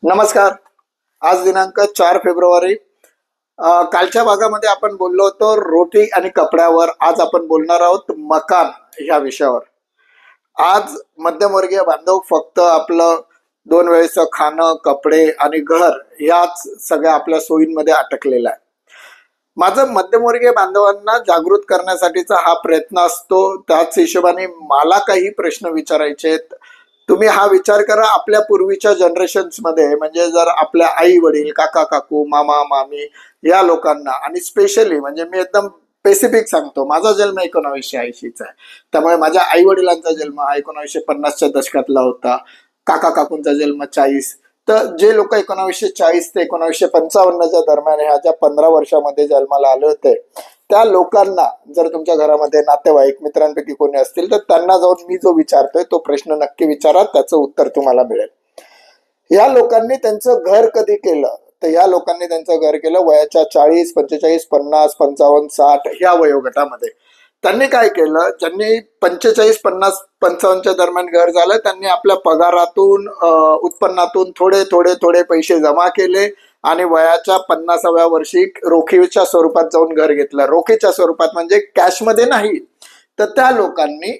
नमस्कार. आज दिनांक 4 फेब्रुवारी. कालच्या भागामध्ये आपण बोललो होतो रोटी आणि कपड्यावर. आज आपण बोलणार आहोत मकान ह्या विषयावर. आज मध्यमवर्गीय बांधव फक्त आपलं 2 वेळेचं खाणं, कपडे आणि घर याच सगळ्या आपल्या सोयींमध्ये अटकलेला आहे. माझं मध्यमवर्गीय बांधवांना जागृत करण्यासाठीचा हा प्रयत्न असतो. त्याच हिशोबाने मला काही प्रश्न विचारायचे आहेत. तुम्ही हा विचार करा, आपल्या पूर्वीच्या जनरेशन्स मध्ये, म्हणजे जर आपल्या आई वडील, काका काकू, मामा मामी या लोकांना, आणि स्पेशली म्हणजे मी एकदम स्पेसिफिक सांगतो, माझा जन्म 1980चा आहे. त्यामुळे माझ्या आई वडिलांचा जन्म हा 1950च्या दशकातला होता. काका काकूंचा जन्म 40. तर जे लोक 1940 ते 1955च्या दरम्यान ह्या ज्या 15 वर्षामध्ये जन्माला आले होते, त्या लोकांना जर तुमच्या घरामध्ये नातेवाईक मित्रांपैकी कोणी असतील तर त्यांना जाऊन मी जो विचारतोय तो प्रश्न नक्की विचारा, त्याचं उत्तर तुम्हाला मिळेल. या लोकांनी त्यांचं घर कधी केलं? तर या लोकांनी त्यांचं घर केलं वयाच्या 40, 45, 50, 55, 60 ह्या वयोगटामध्ये. त्यांनी काय केलं? ज्यांनी 45, 50, 55च्या दरम्यान घर झालं, त्यांनी आपल्या पगारातून उत्पन्नातून थोडे थोडे थोडे पैसे जमा केले आणि वयाच्या 50व्या वर्षी रोखीच्या स्वरूपात जाऊन घर घेतलं. रोखीच्या स्वरूपात म्हणजे कॅशमध्ये नाही. तर त्या लोकांनी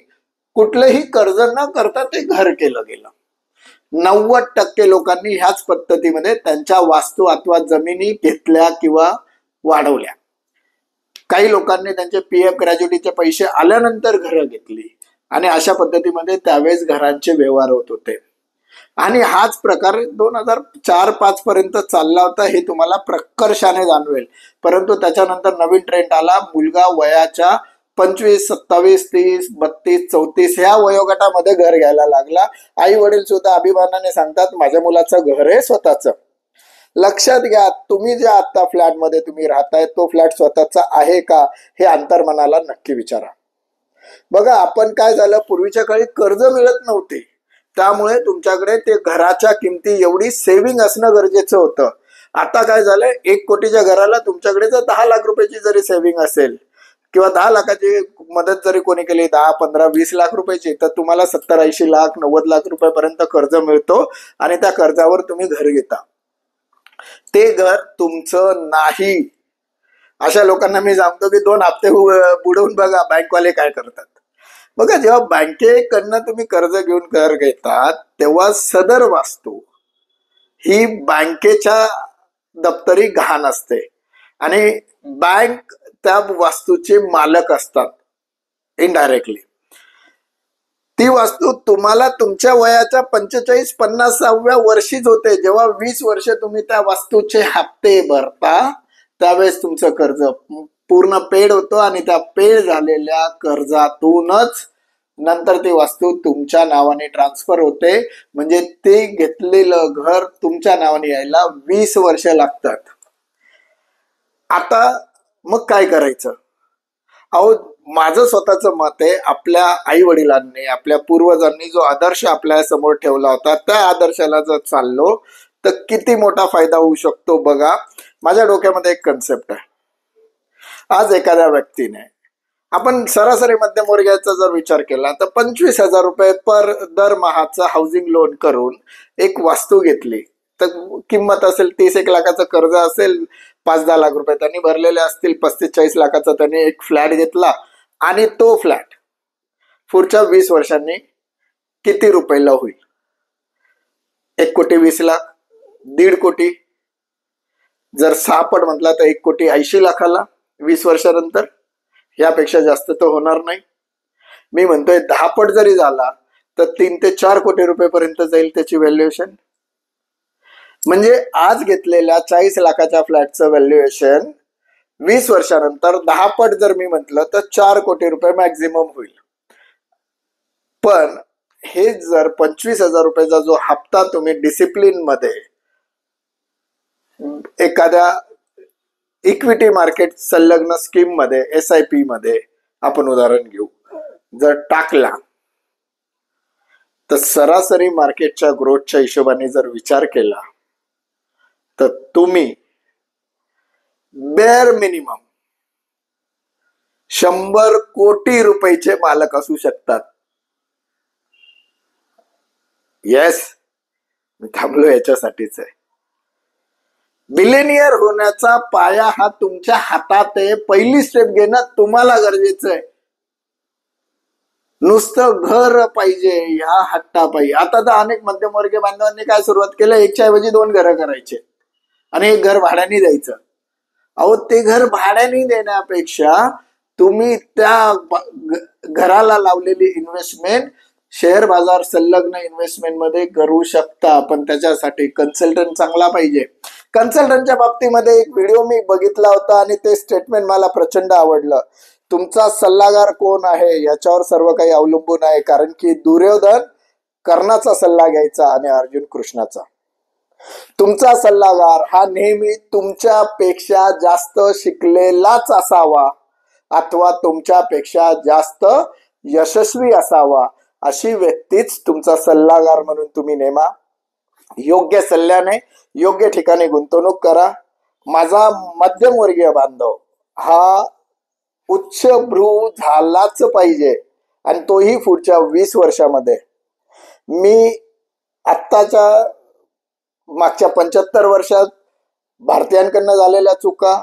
कुठलंही कर्ज न करता ते घर केलं गेलं. 90% लोकांनी ह्याच पद्धतीमध्ये त्यांच्या वास्तू अथवा जमिनी घेतल्या किंवा वाढवल्या. काही लोकांनी त्यांचे पीएफ ग्रॅज्युटीचे पैसे आल्यानंतर घरं घेतली आणि अशा पद्धतीमध्ये त्यावेळेस घरांचे व्यवहार होत होते. आणि हाच प्रकार 2004-5 पर्यंत चालला होता, हे तुम्हाला प्रकर्षाने जाणवेल. परंतु त्याच्यानंतर नवीन ट्रेंड आला. मुलगा वयाच्या 25, 27, 30, 32, 34 ह्या वयोगटामध्ये घर घ्यायला लागला. आई वडील सुद्धा अभिमानाने सांगतात, माझ्या मुलाचं घर आहे स्वतःच. लक्षात घ्या, तुम्ही जे आता फ्लॅटमध्ये तुम्ही राहताय तो फ्लॅट स्वतःचा आहे का, हे अंतर्मनाला नक्की विचारा. बघा, आपण काय झालं, पूर्वीच्या काळी कर्ज मिळत नव्हते, त्यामुळे तुमच्याकडे ते घराच्या किमती एवढी सेव्हिंग असणं गरजेचं होतं. आता काय झालंय, 1 कोटीच्या घराला तुमच्याकडे जर 10 लाख रुपयाची जरी सेव्हिंग असेल किंवा 10 लाखाची मदत जरी कोणी केली, 10, 15, 20 लाख रुपयाची, तर तुम्हाला 70, 80 लाख, 90 लाख रुपयापर्यंत कर्ज मिळतो आणि त्या कर्जावर तुम्ही घर घेता. ते घर तुमचं नाही. अशा लोकांना मी सांगतो की 2 हप्ते बुडवून बघा बँकवाले काय करतात. बघा, जेव्हा बँकेकडनं तुम्ही कर्ज घेऊन घर घेतात तेव्हा सदर वास्तू ही बँकेच्या दप्तरी घाण असते आणि बँक त्या वास्तूचे मालक असतात इनडायरेक्टली. ती वास्तू तुम्हाला तुमच्या वयाच्या 45-50व्या वर्षीच होते. जेव्हा 20 वर्ष तुम्ही त्या वास्तूचे हप्ते भरता त्यावेळेस तुमचं कर्ज पूर्ण पेड होतं आणि त्या पेड झालेल्या कर्जातूनच नंतर ती वास्तू तुमच्या नावाने ट्रान्सफर होते. म्हणजे ते घेतलेलं घर तुमच्या नावाने यायला 20 वर्ष लागतात. आता मग काय करायचं? अहो, माझं स्वतःचं मत आहे, आपल्या आई वडिलांनी, आपल्या पूर्वजांनी जो आदर्श आपल्या समोर ठेवला होता त्या आदर्शाला जर चाललो तर किती मोठा फायदा होऊ शकतो बघा. माझ्या डोक्यामध्ये एक कन्सेप्ट आहे. आज एखाद्या व्यक्तीने, आपण सरासरी मध्यमवर्गीयाचा जर विचार केला तर 25,000 रुपये पर दरमहाचं हाऊसिंग लोन करून एक वास्तू घेतली तर किंमत असेल 30-1 लाखाचं कर्ज असेल, 5-10 लाख रुपये त्यांनी भरलेले असतील, 35-40 लाखाचा त्यांनी एक फ्लॅट घेतला आणि तो फ्लॅट पुढच्या 20 वर्षांनी किती रुपयाला होईल? 1,20,00,000, 1.5 कोटी. जर 6 पट म्हटला तर 1,80,00,000 20 वर्षानंतर. यापेक्षा जास्त तर होणार नाही. मी म्हणतोय 10 पट जरी झाला तर 3 ते 4 कोटी रुपयेपर्यंत जाईल त्याची व्हॅल्युएशन. म्हणजे आज घेतलेल्या 40 लाखाच्या फ्लॅटचं व्हॅल्युएशन 20 वर्षानंतर 10 पट जर मी म्हटलं तर 4 कोटी रुपये मॅक्झिमम होईल. पण हे जर 25,000 रुपयाचा जो हप्ता तुम्ही डिसिप्लिन मध्ये एखाद्या इक्विटी मार्केट संलग्न स्कीम मध्ये, SIP मध्ये आपण उदाहरण घेऊ, जर टाकला तर सरासरी मार्केटच्या ग्रोथच्या हिशोबाने जर विचार केला तर तुम्ही बेअर मिनिमम 100 कोटी रुपयाचे मालक असू शकतात. येस, मी थांबलो याच्यासाठीच आहे. बिलेनियर होण्याचा पाया हा तुमच्या हातात आहे. पहिली स्टेप घेणं तुम्हाला गरजेचं आहे. नुसतं घर पाहिजे ह्या हट्टापायी. आता तर अनेक मध्यमवर्गीय बांधवांनी काय सुरुवात केलं, एकच्या ऐवजी 2 घरं करायचे आणि एक घर भाड्याने द्यायचं. अहो, ते घर भाड्याने देण्यापेक्षा तुम्ही त्या घराला लावलेली इन्व्हेस्टमेंट शेअर बाजार संलग्न इन्व्हेस्टमेंट मध्ये करू शकता. पण त्याच्यासाठी कन्सल्टंट चांगला पाहिजे. कन्सल्टंटच्या बाबतीमध्ये एक व्हिडिओ मी बघितला होता आणि ते स्टेटमेंट मला प्रचंड आवडलं. तुमचा सल्लागार कोण आहे याच्यावर सर्व काही अवलंबून आहे. कारण की दुर्योधन कर्णाचा सल्ला घ्यायचा आणि अर्जुन कृष्णाचा. तुमचा सल्लागार हा नेहमी तुमच्यापेक्षा जास्त शिकलेलाच असावा अथवा तुमच्यापेक्षा जास्त यशस्वी असावा. अशी व्यक्तीच तुमचा सल्लागार म्हणून तुम्ही नेमा. योग्य सल्ल्याने योग्य ठिकाणी गुंतवणूक करा. माझा मध्यमवर्गीय बांधव हा उच्चभ्रू झालाच पाहिजे आणि तोही पुढच्या 20 वर्षामध्ये. मी आत्ताच्या मागच्या 75 वर्षात भारतीयांकडनं झालेल्या चुका,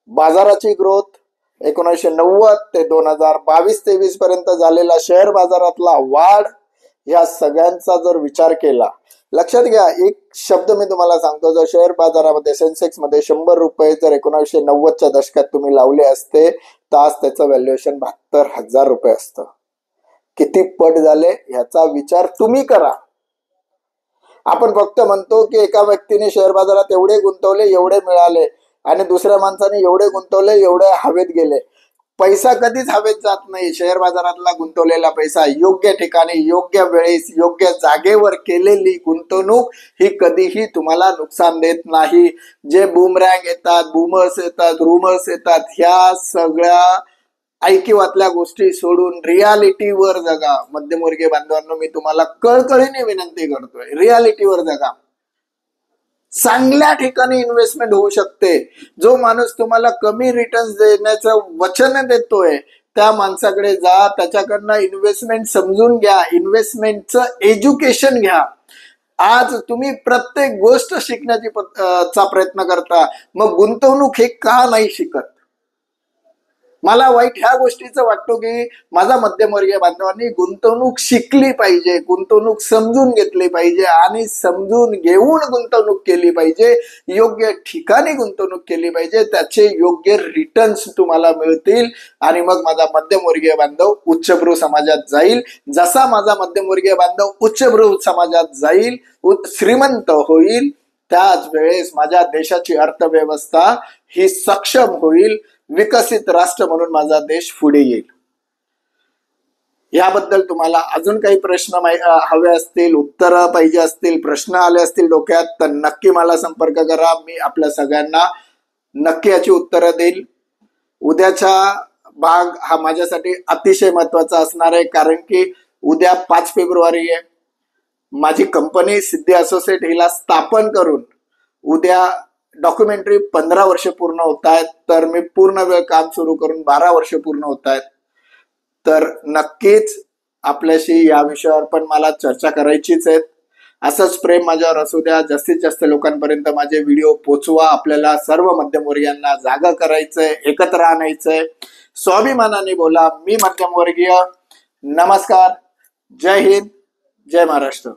बाजाराची ग्रोथ, 1990 ते 2022-23 पर्यंत झालेला शेअर बाजारातला वाढ, या सगळ्यांचा जर विचार केला, लक्षात घ्या एक शब्द मी तुम्हाला सांगतो. जर शेअर बाजारामध्ये सेन्सेक्स मध्ये 100 रुपये जर 1990च्या दशकात तुम्ही लावले असते तर आज त्याचं व्हॅल्युएशन 72,000 रुपये असतं. किती पट झाले याचा विचार तुम्ही करा. आपण फक्त म्हणतो की एका व्यक्तीने शेअर बाजारात एवढे गुंतवले एवढे मिळाले आणि दुसऱ्या माणसाने एवढे गुंतवले एवढे हवेत गेले. पैसा कधीच हवेत जात नाही. शेअर बाजारातला गुंतवलेला पैसा योग्य ठिकाणी योग्य वेळेस योग्य जागेवर केलेली गुंतवणूक ही कधीही तुम्हाला नुकसान देत नाही. जे बूमरँग येतात, बूमर्स येतात, रूमर्स येतात, ह्या सगळ्या ऐकिवातल्या गोष्टी सोडून रियालिटीवर जगा. मध्यमवर्गीय बांधवांनो, मी तुम्हाला कळकळीने विनंती करतोय, रियालिटीवर जगा. चांगल्या ठिकाणी इन्व्हेस्टमेंट होऊ शकते. जो माणूस तुम्हाला कमी रिटर्न्स देण्याचं वचन देतोय त्या माणसाकडे जा, त्याच्याकडनं इन्व्हेस्टमेंट समजून घ्या, इन्व्हेस्टमेंटचं एज्युकेशन घ्या. आज तुम्ही प्रत्येक गोष्ट शिकण्याची प्रयत्न करता, मग गुंतवणूक हे का नाही शिकत? मला वाईट ह्या गोष्टीचं वाटतो की माझा मध्यमवर्गीय बांधवांनी गुंतवणूक शिकली पाहिजे, गुंतवणूक समजून घेतली पाहिजे आणि समजून घेऊन गुंतवणूक केली पाहिजे. योग्य ठिकाणी गुंतवणूक केली पाहिजे, त्याचे योग्य रिटर्न्स तुम्हाला मिळतील आणि मग माझा मध्यमवर्गीय बांधव उच्चभ्रू समाजात जाईल. जसा माझा मध्यमवर्गीय बांधव उच्चभ्रू समाजात जाईल, श्रीमंत होईल, त्याच वेळेस माझ्या देशाची अर्थव्यवस्था ही सक्षम होईल, विकसित राष्ट्र म्हणून माझा देश पुढे येईल. याबद्दल तुम्हाला अजून काही प्रश्न हवे असतील, उत्तर पाहिजे असतील, प्रश्न आले असतील डोक्यात, तर नक्की मला संपर्क करा. मी आपल्या सगळ्यांना नक्की याची उत्तरं देईल. उद्याचा भाग हा माझ्यासाठी अतिशय महत्वाचा असणार आहे, कारण की उद्या 5 फेब्रुवारी आहे. माझी कंपनी सिद्धी असोसिएट हिला स्थापन करून उद्या डॉक्युमेंटरी 15 वर्ष पूर्ण होत आहेत. तर मी पूर्ण वेळ काम सुरू करून 12 वर्ष पूर्ण होत आहेत. तर नक्कीच आपल्याशी या विषयावर पण मला चर्चा करायचीच आहे. असंच प्रेम माझ्यावर असू द्या. जास्तीत जास्त लोकांपर्यंत माझे व्हिडिओ पोचवा. आपल्याला सर्व मध्यमवर्गीयांना जागा करायचंय, एकत्र आणायचंय. स्वाभिमानाने बोला, मी मध्यमवर्गीय. नमस्कार, जय हिंद, जय महाराष्ट्र.